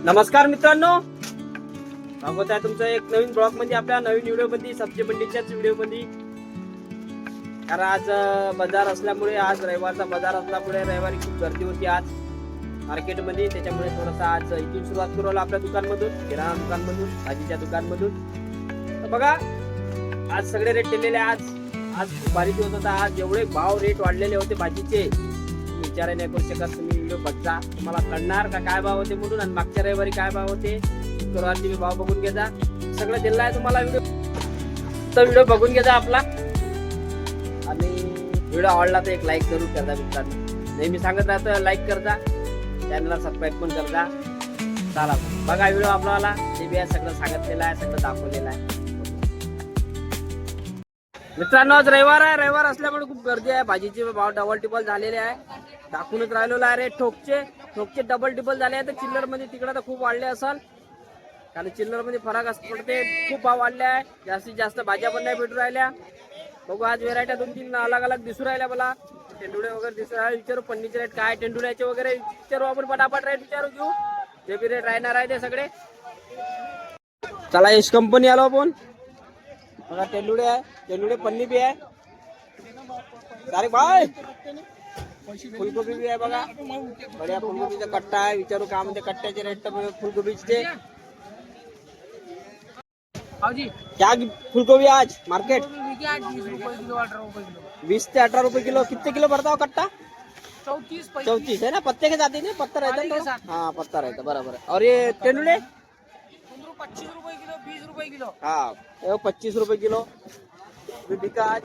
नमस्कार मित्रांनो, स्वागत आहे तुमचं एक नवीन ब्लॉग मध्ये, आपल्या नवीन व्हिडिओ मध्ये, सब्जी मंडीच्याच व्हिडिओ मध्ये. कारण आज बाजार असल्यामुळे, आज रविवारचा बाजार असल्यामुळे रविवारी खूप गर्दी होती आज मार्केटमध्ये. त्याच्यामुळे थोडंसं आज इथून सुरुवात करू आलो आपल्या दुकानमधून, किराणा दुकानमधून, भाजीच्या दुकानमधून. तर बघा आज सगळे रेट केलेले. आज खूप भारी दिवस होता. आज एवढे भाव रेट वाढलेले होते भाजीचे, विचार नाही करू शकत. तुम्ही व्हिडिओ बघता, तुम्हाला कळणार का काय भाव होते म्हणून, आणि मागच्या रविवारी काय भाव होते, शुक्रवारची भाव बघून घ्या. सगळं दिलं आहे तुम्हाला व्हिडिओ, तर व्हिडिओ बघून घ्या आपला. आणि व्हिडिओ आवडला तर एक लाईक जरूर करता मित्रांनो. नेहमी सांगत राहतं लाईक करता, चॅनलला सबस्क्राईब पण करता. चला बघा व्हिडिओ आपल्याला, ते बी सगळं सांगितलेलं आहे, सगळं दाखवलेलं आहे. मित्रांनो आज रविवार आहे, रविवार असल्यामुळे खूप गर्दी आहे. भाजीचे भाव डबल टिबल झालेले आहे, दाखवूनच राहिलेलं आहे. रेट ठोकचे डबल टिबल झाले आहे. तर चिल्लर मध्ये तिकडे तर खूप वाढले असेल, कारण चिल्लर मध्ये फरक पडते. खूप भाव वाढले आहे, जास्तीत जास्त भाज्या पण नाही भेटू राहिल्या. बघू आज व्हेरायट्या 2-3 अलग अलग दिसू राहिल्या. मला टेंडुळे वगैरे दिसू राहिले. विचारू पन्नीचे रेट काय, टेंडुळ्याचे वगैरे विचारू आपण, पटापट रेट विचारू घेऊ. जे बी रेट राहणार आहे ते सगळे. चला यश कंपनी आलो आपण. बघा टेंडुळे आहे, टेंडुळे पन्नी बी आहे. अरे बाय फुलगोबी भी आहे बघा, बढिया फुलगोबीचा कट्टा आहे. विचारू काय म्हणते कट्ट्याचे रेट, तर फुलगोबीचे क्या फुलगोबी आज मार्केट 20 से 18 रुपए किलो. कितने किलो भरता हो कट्टा? 34 है ना. पत्ते के जाते नहीं, पत्ता रहता है. हाँ पत्ता रहता, बराबर है. और ये टेंडुले 25 रुपए किलो, 20 रुपए किलो. हाँ 25 रुपए किलो बिका आज.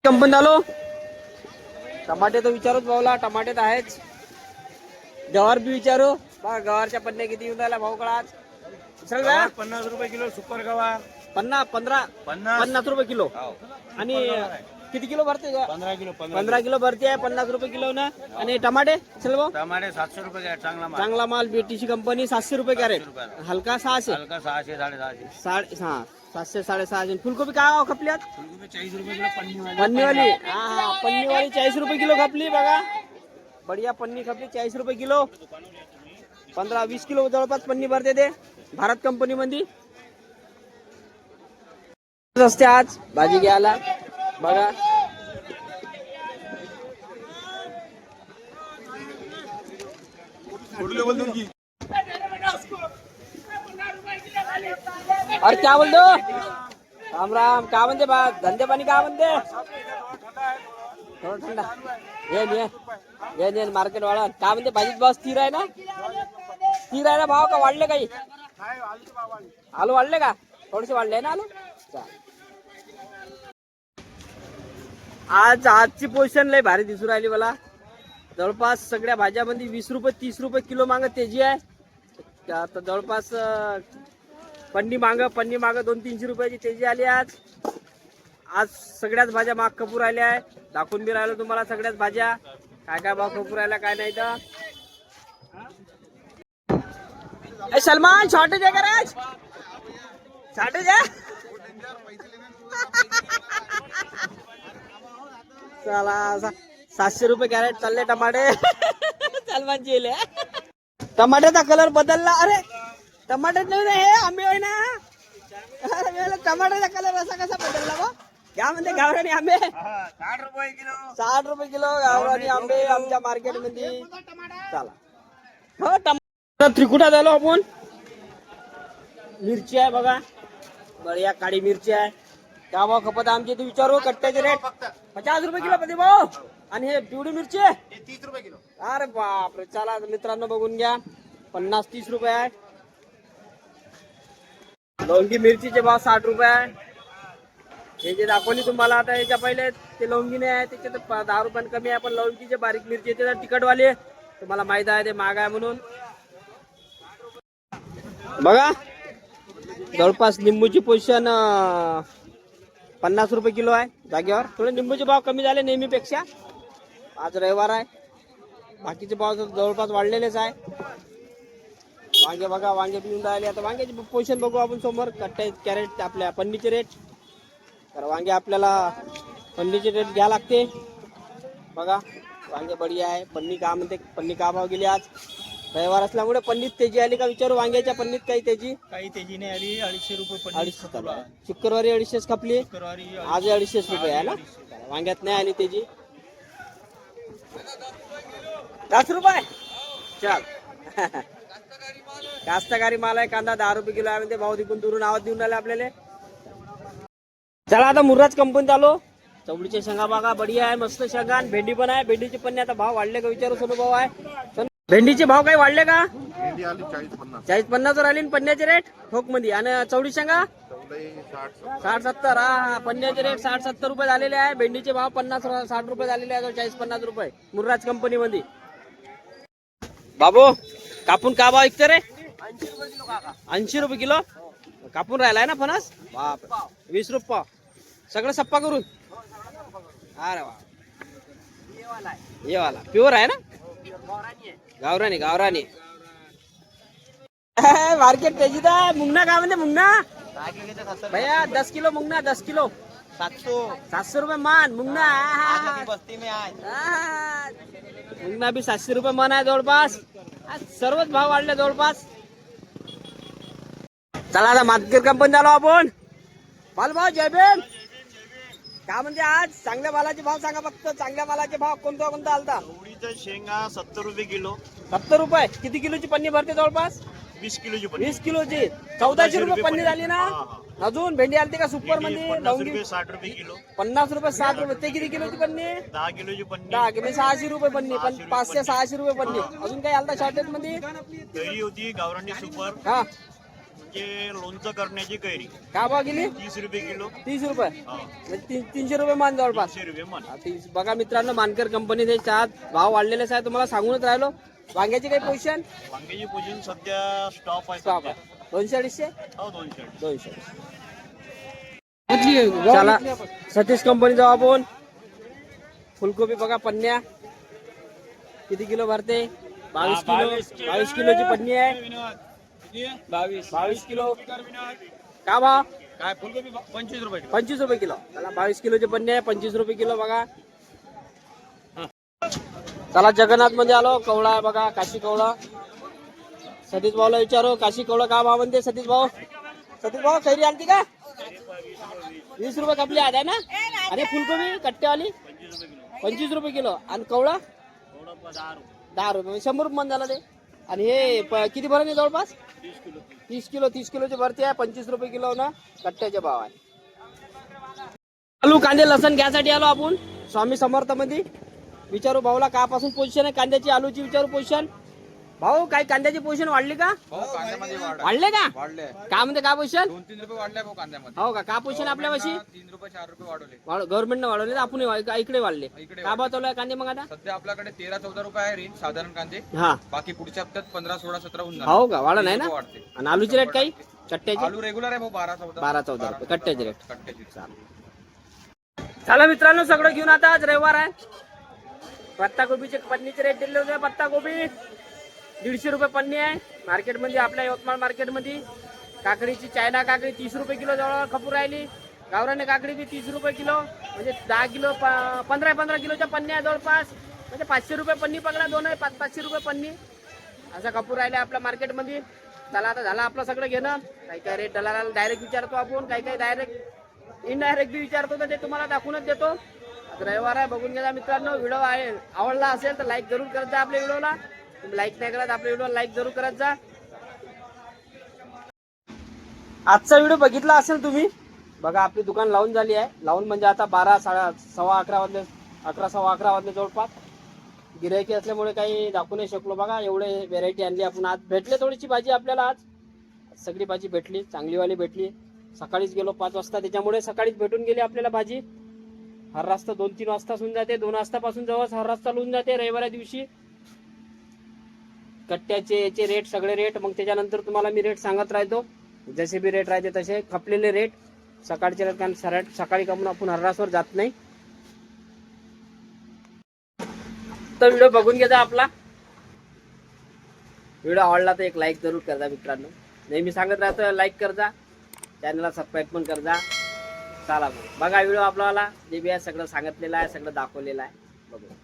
कंपनी आलो. टमाटे तर विचारूच भावला, टमाटे तर आहेच. गवार बी विचारू बघा, गवारच्या पन्ने किती येऊन राहिला भाऊ कळा आज. चल बा 50 रुपए किलो सुपर गवार. 50 रुपये किलो. आणि किती किलो भरते? 15 किलो भरते आहे, 50 रुपये किलो ना. आणि टमाटे चल भाऊ, टमाटे 700 रुपये कॅरेट. चांगला माल बीटीसी कंपनी 700 रुपये कॅरेट. हलका 600, हलका 600 650. हा 700 650. फुलकोबी काय भाव खपली आज? फुलगोबी 40 रुपये किलो पन्नीवाली. हा पन्नीवाली 40 रुपये किलो खपली बघा. बढिया पन्नी खपली 40 रुपये किलो. 15-20 किलो जवळपास पन्नी भरते ते भारत कंपनी मध्ये. असते आज भाजी घ्यायला बघा. अरे क्या बोलतो राम राम, काय म्हणते बा धंदे पाणी, काय म्हणते? थोडं थंडा ये मार्केट वाढा. काय म्हणते भाजीत भाव स्थिर आहे ना? स्थिर आहे ना भाव, का वाढले काही? आलू वाढले का? थोडेसे वाढले ना आलू. आजची पोझिशन लय भारी दिसू राहिली मला. जवळपास सगळ्या भाज्यामध्ये 20 रुपये 30 रुपये किलो मागं तेजी आहे. आता जवळपास पन्नी मागं 200-300 रुपयाची तेजी आली आज. आज सगळ्याच भाज्या माग खपू राहिल्या आहे. दाखवून बी राहिलो तुम्हाला सगळ्याच भाज्या काय काय भाव खपू राहिल्या काय नाही. तर सलमान शॉर्टेज आहे का रे? शॉर्टेज आहे. चला 700 रुपये कॅरेट चालले टमाटे. सलमान जेल टमाट्याचा कलर बदलला. अरे टमाटे नाही हे आंबे होय ना. टमाट्याचा कलर असा कसा बदलला बा? काय म्हणते गावरानी आंबे 60 रुपये किलो. 60 रुपये किलो गावरानी आंबे आमच्या मार्केट मध्ये. चला हो टमाटर त्रिकुटा झालो आपण. मिरची आहे बघा, बढिया काळी मिरची आहे. काय भाव खपत आमची इथे विचारू? कट्ट्याचे रेट 50 रुपये किलो पती भाऊ. आणि हे पिवळी मिरची 30 रुपये किलो. अरे बापरे. चला मित्रांनो बघून घ्या, 50-30 रुपये आहे. लवंगी मिरचीचे भाव 60 रुपये आहे. हे जे दाखवली तुम्हाला आता याच्या पहिले ते लवंगीने आहे, त्याचे तर 10 रुपयांनी कमी आहे. पण लवंगीचे बारीक मिरची येते तर तिखटवाली तुम्हाला माहित आहे, ते महाग आहे म्हणून. बघा जवळपास निंबूची पोझिशन 50 रुपये किलो आहे जागेवर. थोडे निंबूचे भाव कमी झाले नेहमीपेक्षा. आज रविवार आहे, बाकीचे भाव जवळपास वाढलेलेच आहे. वांगे बघा, वांगे पिऊन राहिले. आता वांग्याची पोझिशन बघू आपण समोर. कट्टे कॅरेट आपल्या पन्नीचे रेट. तर वांगे आपल्याला पन्नीचे रेट घ्या लागते बघा. वांगे बढिया आहे. पन्नी का म्हणते, पन्नी का भाव गेली आज? रविवार असल्यामुळे पन्नीत तेजी आली का विचारू? वांग्याच्या पन्नीत काही तेजी? काही तेजी नाही आली. 250 रुपये पन्नी. 250 चालू आहे. शुक्रवारी 250 खपली, शुक्रवारी आज 250 रुपये आहे ना. वांग्यात नाही आली तेजी. 10 रुपये चल. कास्तकारी माल आहे. कांदा 10 रुपये किलो आहे म्हणते. भाऊ तिकून दुरून आवाज देऊन राहिले आपल्याला. चला आता मुर्राज कंपनीत आलो. चवळीच्या शेंगा बघा बढिया आहे, मस्त शेंगा. आणि भेंडी पण आहे. भेंडीचे पण आता भाव वाढले का विचारू? सोनू भाऊ आहे. भेंडीचे भाव काही वाढले का? 40-50 वर आली. पन्न्याचे रेट ठोक मध्ये. आणि चवळी शेंगा 60-70. हा, पन्न्याचे रेट 60-70 रुपये झालेले आहे. भेंडीचे भाव 50-60 रुपये झालेले आहे. 40-50 रुपये मुर्राज कंपनी मध्ये. बाबू कापून का भाव ऐकते रे? 80 रुपये किलो कापून राहिलाय ना फणस. बाप, 20 रुपये पाव. सगळं सप्पा करून. अरे वा, ये वाला प्युअर आहे ना. गावरानी गावरानी. मार्केट तेजीत आहे. मुंगना काय म्हणते? मुंगना भैया 10 किलो मुंगना. 10 किलो 700 रुपये मान. मुंगना बस्ती में आज मुंगना बी 700 रुपये मन आहे जवळपास. सर्वच भाव वाढले जवळपास. चला आता मार्केट कंपनी झालो आपण. बाल भाऊ जय भीम. काय म्हणजे आज चांगल्या मालाचे भाव सांगा फक्त. चांगल्या मालाचे भाव कोणता कोणता आलता? चवळीच्या शेंगा 70 रुपये किलो. 70 रुपये. किती किलोची पन्नी भरते जवळपास? 20 किलोची पन्नी. 20 किलोची 1400 रुपये पन्नी झाली ना. अजून भेंडी आलती का सुपर मध्ये? 50 रुपये 60 रुपये किलो. 50 रुपये 60 रुपये. ते किती किलोची पन्नी? 10 किलोची पन्नी. 10 किलो 600 रुपये पन्नी. 500-600 रुपये पन्नी. अजून काही आलता शॉर्टेज मध्ये? कैरी होती गावरानी सुपर. हा, म्हणजे लोणचं करण्याची कैरी. का भाव गेली? 30 रुपये किलो. 30 रुपये. हा, म्हणजे 300 रुपये मान जवळपास. 300 रुपये मन. बघा मित्रांनो, मानकर कंपनीचे चहा भाव वाढलेलेच आहे. तुम्हाला सांगूनच राहिलो. वांग्याची काही पोझिशन? वांग्याची पोझिशन सध्या स्टॉप आहे. स्टॉप सध्या. आहे. 200-250. हो, 200. 200. चला सतीश कंपनी जाऊ आपण. फुलकोबी बघा पन्न्या. किती किलो भरते? 22 किलो. 22 किलोची पन्नी आहे. 22 किलो. का भाव? काय फुलकोबी 25 रुपये. 25 रुपये किलो. चला 22 किलोची पन्नी आहे. 25 रुपये किलो बघा. चला जगन्नाथ मध्ये आलो. कवळा आहे बघा, काशी कवळा. सतीश भाऊला विचारो काशी कवळा का भाव म्हणते सतीश भाऊ? सतीश भाऊ कैरी आणती का? 20 रुपये कपली आहे ना. आणि फुलकोबी कट्ट्यावाली 25 रुपये किलो. आणि कवळा 10 रुपये. 100 रुपये मन झाला ते. आणि हे किती भरते जवळपास? 30 किलो. 30 किलोची भरती आहे. 25 रुपये किलो ना कट्ट्याचे भाव आहे. आलू कांदे लसण घ्यासाठी आलो आपण स्वामी समर्थ मध्ये. विचारू भाऊला कापासून पोझिशन आहे कांद्याची, आलूची विचारू पोझिशन. भाऊ काही कांद्याची पोझिशन वाढली का? वाढले का? काय म्हणते का पोझिशन? 2-3 रुपये वाढले भाऊ कांद्यामध्ये. हो का पोझिशन आपल्यापाशी? 3 रुपये 4 रुपये वाढवले. गव्हर्नमेंटने वाढवले, आपण इकडे वाढले. इकडे का भाव चालू आहे कांदे मग आता? सध्या आपल्याकडे 13-14 रुपये आहे रेंज साधारण कांदे. हा, बाकी पुढच्या हप्त्यात 15-16-17 होऊन जाणार. हो का? वाढा नाही ना. वाढते. आणि आलूची रेट काही कट्ट्याची? आलू रेग्युलर आहे भाऊ 12-14. 12-14 रुपये कट्ट्याची रेट. कट्ट्याची. चला मित्रांनो सगळं घेऊन आता. आज रविवार आहे. पत्ता कोबीचे पन्नीचे रेट दिले होते. पत्ता कोबी 150 रुपये पन्नी आहे मार्केटमध्ये, आपल्या यवतमाळ मार्केटमध्ये. काकडीची चायना काकडी 30 रुपये किलो जवळ खपूर राहिली. गावराने काकडी बी 30 रुपये किलो. म्हणजे 10 किलो 15 किलोच्या पन्न्या जवळपास. म्हणजे 500 रुपये पन्नी पकडा. दोन आहे 500 रुपये पन्नी असा खपूर राहिले आपल्या मार्केटमध्ये. चला आता झालं आपलं सगळं घेणं. काही काही रेट दलालाला डायरेक्ट विचारतो आपण, काही काही डायरेक्ट इनडायरेक्ट बी विचारतो. तर ते तुम्हाला दाखवूनच देतो. आता रविवार आहे, बघून घ्या मित्रांनो. व्हिडिओ आहे आवडला असेल तर लाईक जरूर करत जा आपल्या व्हिडिओला. तुम्ही लाईक नाही करत आपल्या व्हिडिओला लाईक जरूर करत जा. आजचा व्हिडिओ बघितला असेल तुम्ही. बघा आपली दुकान लावून झाली आहे. लावून म्हणजे आता 11 वाजले 11 वाजले जवळपास. गिरायकी असल्यामुळे काही दाखवू नाही शकलो. बघा एवढे व्हेरायटी आणली आपण. आज भेटले थोडीशी भाजी आपल्याला. आज सगळी भाजी भेटली, चांगलीवाली भेटली. सकाळीच गेलो 5 वाजता, त्याच्यामुळे सकाळीच भेटून गेली आपल्याला भाजी. हर रस्ता 2-3 वाजता होऊन जाते. 2 वाजतापासून जवळ हर रस्ता होऊन जाते रविवार दिवशी. कट्ट्याचे याचे रेट सगळे रेट. मग त्याच्यानंतर तुम्हाला मी रेट सांगत राहतो. जसे बी रेट राहते तसे खपलेले रेट सकाळचे रेट. कारण सकाळी कमून आपण हर्रासवर जात नाही. तर व्हिडिओ बघून घ्या आपला. व्हिडिओ आवडला तर एक लाईक जरूर करा मित्रांनो. नेहमी सांगत राहतो लाईक करजा, चॅनलला सबस्क्राईब पण करजा. चला बघा व्हिडिओ आपल्याला जे बी आहे सगळं सांगितलेलं आहे, सगळं दाखवलेलं आहे. बघू.